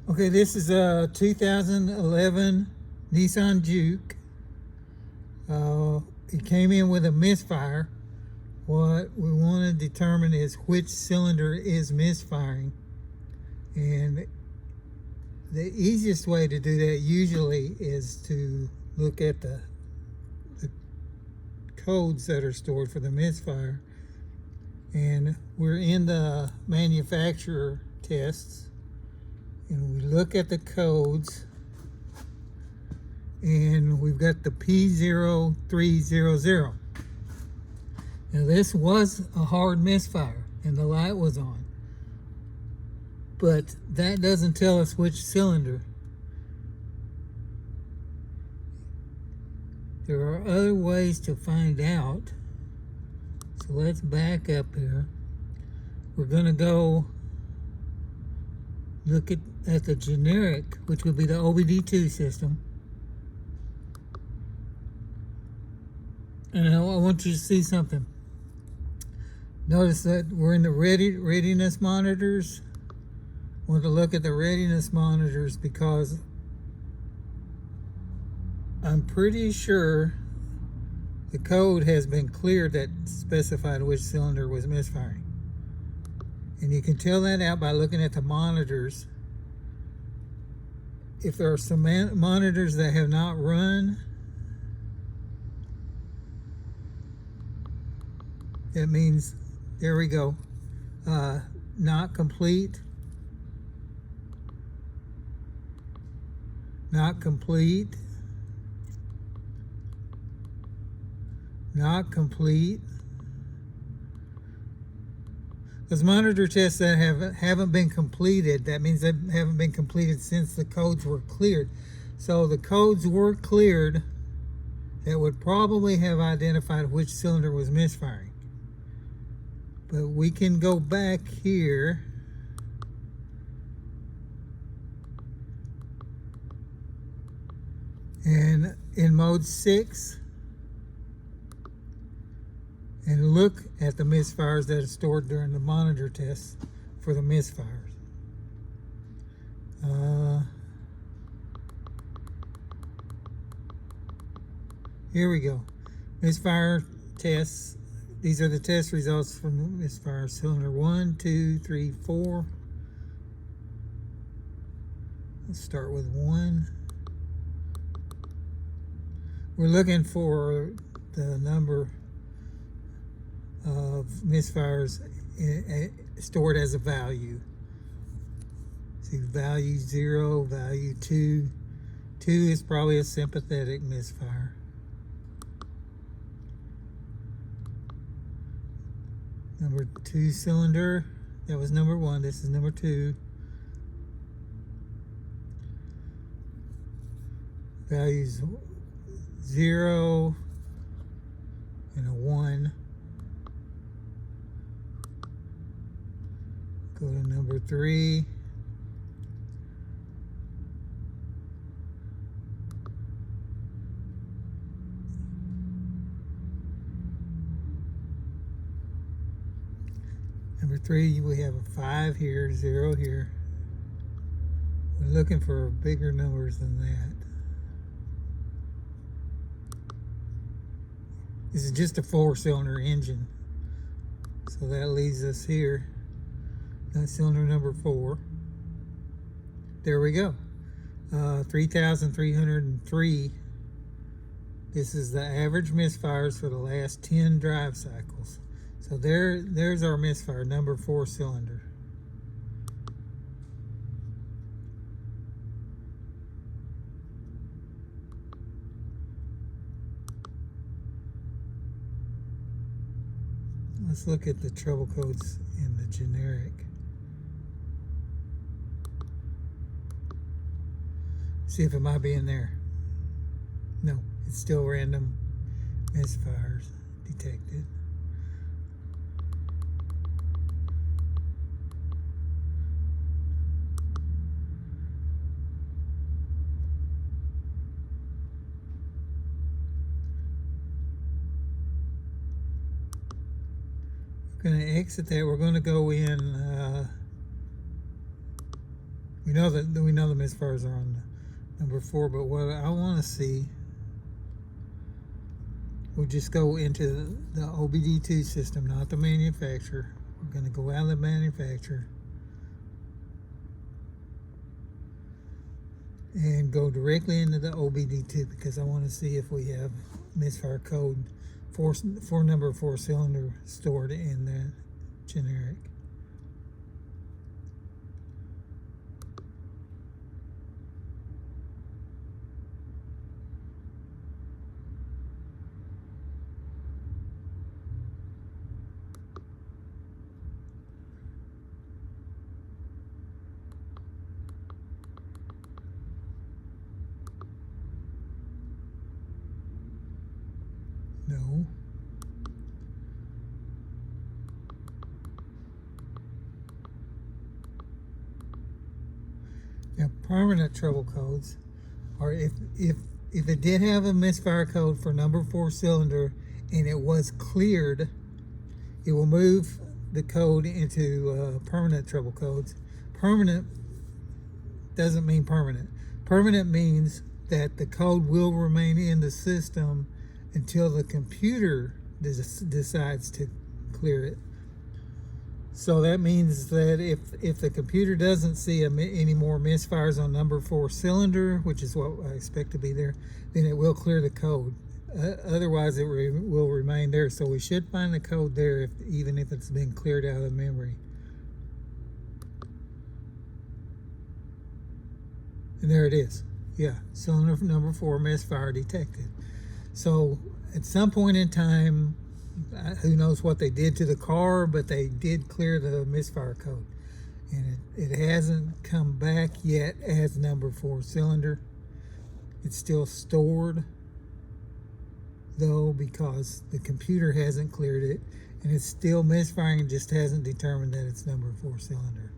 Okay, this is a 2011 Nissan Juke. It came in with a misfire. What we want to determine is which cylinder is misfiring. And the easiest way to do that usually is to look at the codes that are stored for the misfire. And we're in the manufacturer tests, and we look at the codes, and we've got the P0300. Now this was a hard misfire and the light was on, but that doesn't tell us which cylinder. There are other ways to find out, so let's back up here. We're going to go look at the generic, which would be the OBD2 system. And I want you to see something. Notice that we're in the readiness monitors. I want to look at the readiness monitors because I'm pretty sure the code has been cleared that specified which cylinder was misfiring. And you can tell that out by looking at the monitors. If there are some monitors that have not run, that means, there we go, not complete, not complete, not complete. Those monitor tests that haven't been completed, that means they haven't been completed since the codes were cleared. So the codes were cleared, that would probably have identified which cylinder was misfiring. But we can go back here and in mode 6 and look at the misfires that are stored during the monitor tests for the misfires. Here we go. Misfire tests. These are the test results from the misfire. Cylinder 1, 2, 3, 4. Let's start with 1. We're looking for the number of misfires stored as a value. See, value 0, value 2. 2 is probably a sympathetic misfire. Number 2 cylinder, that was number 1, this is number 2. Values 0 and a 1. Go to number 3. Number 3, we have a 5 here, 0 here. We're looking for bigger numbers than that. This is just a 4-cylinder engine. So that leaves us here. That's cylinder number 4. There we go. 3,303. This is the average misfires for the last 10 drive cycles. So there's our misfire, number 4 cylinder. Let's look at the trouble codes in the generic. See if it might be in there. No, it's still random misfires detected. We're going to exit that. We're going to go in We know the misfires are on the number 4, but what I want to see, we'll just go into the OBD2 system, not the manufacturer. We're going to go out of the manufacturer and go directly into the OBD2 because I want to see if we have misfire code for number 4 cylinder stored in the generic. No. Now, permanent trouble codes are if it did have a misfire code for number 4 cylinder and it was cleared, it will move the code into permanent trouble codes. Permanent doesn't mean permanent. Permanent means that the code will remain in the system until the computer decides to clear it. So that means that if the computer doesn't see any more misfires on number 4 cylinder, which is what I expect to be there, then it will clear the code. Otherwise, it will remain there. So we should find the code there, even if it's been cleared out of memory. And there it is. Yeah, cylinder number 4 misfire detected. So at some point in time, who knows what they did to the car, but they did clear the misfire code. And it hasn't come back yet as number 4 cylinder. It's still stored, though, because the computer hasn't cleared it. And it's still misfiring, just hasn't determined that it's number 4 cylinder.